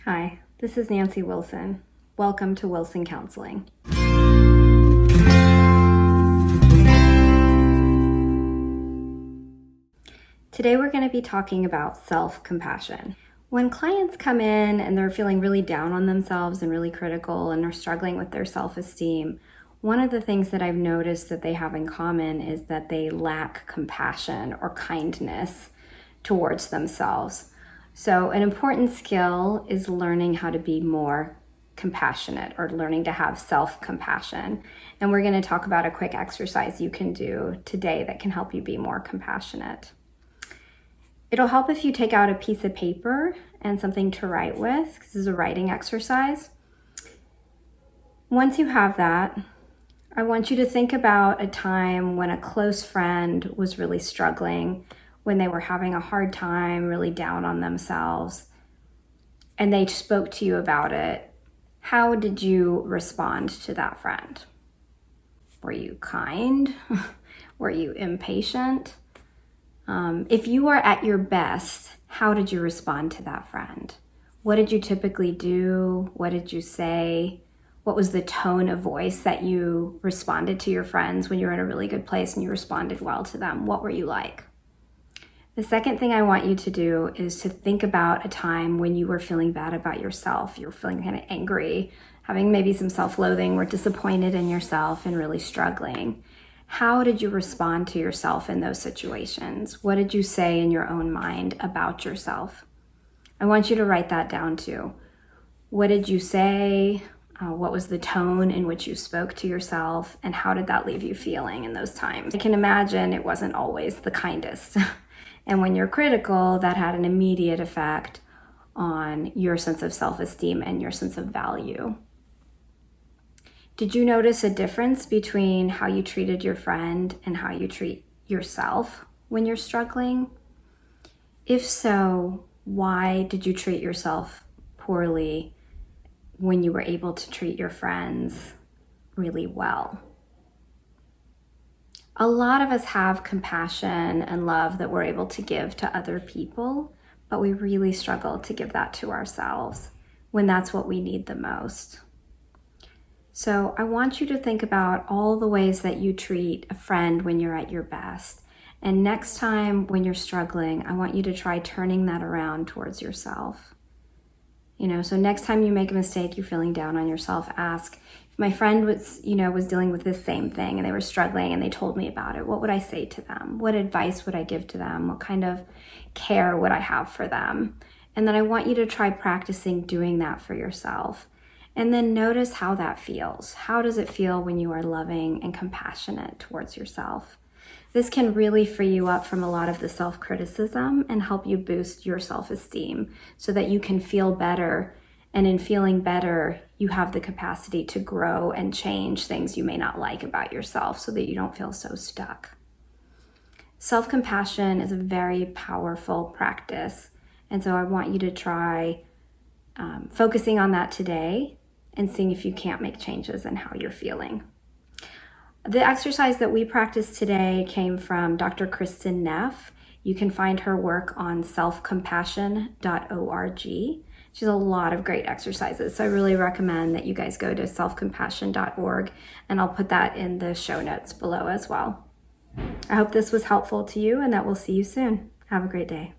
Hi, this is Nancy Wilson. Welcome to Wilson Counseling. Today we're going to be talking about self-compassion. When clients come in and they're feeling really down on themselves and really critical and are struggling with their self-esteem, one of the things that I've noticed that they have in common is that they lack compassion or kindness towards themselves. So an important skill is learning how to be more compassionate or learning to have self-compassion. And we're going to talk about a quick exercise you can do today that can help you be more compassionate. It'll help if you take out a piece of paper and something to write with. This is a writing exercise. Once you have that, I want you to think about a time when a close friend was really struggling, when they were having a hard time, really down on themselves, and they spoke to you about it. How did you respond to that friend? Were you kind? Were you impatient? If you are at your best, how did you respond to that friend? What did you typically do? What did you say? What was the tone of voice that you responded to your friends when you were in a really good place and you responded well to them? What were you like? The second thing I want you to do is to think about a time when you were feeling bad about yourself. You were feeling kind of angry, having maybe some self-loathing, were disappointed in yourself and really struggling. How did you respond to yourself in those situations? What did you say in your own mind about yourself? I want you to write that down too. What did you say? What was the tone in which you spoke to yourself? And how did that leave you feeling in those times? I can imagine it wasn't always the kindest. And when you're critical, that had an immediate effect on your sense of self-esteem and your sense of value. Did you notice a difference between how you treated your friend and how you treat yourself when you're struggling? If so, why did you treat yourself poorly when you were able to treat your friends really well? A lot of us have compassion and love that we're able to give to other people, but we really struggle to give that to ourselves when that's what we need the most. So I want you to think about all the ways that you treat a friend when you're at your best. And next time when you're struggling, I want you to try turning that around towards yourself. So next time you make a mistake, you're feeling down on yourself, ask, if my friend was dealing with this same thing and they were struggling and they told me about it, what would I say to them? What advice would I give to them? What kind of care would I have for them? And then I want you to try practicing doing that for yourself. And then notice how that feels. How does it feel when you are loving and compassionate towards yourself? This can really free you up from a lot of the self-criticism and help you boost your self-esteem so that you can feel better. And in feeling better, you have the capacity to grow and change things you may not like about yourself so that you don't feel so stuck. Self-compassion is a very powerful practice. And so I want you to try focusing on that today and seeing if you can't make changes in how you're feeling. The exercise that we practiced today came from Dr. Kristen Neff. You can find her work on selfcompassion.org. She has a lot of great exercises, so I really recommend that you guys go to selfcompassion.org, and I'll put that in the show notes below as well. I hope this was helpful to you and that we'll see you soon. Have a great day.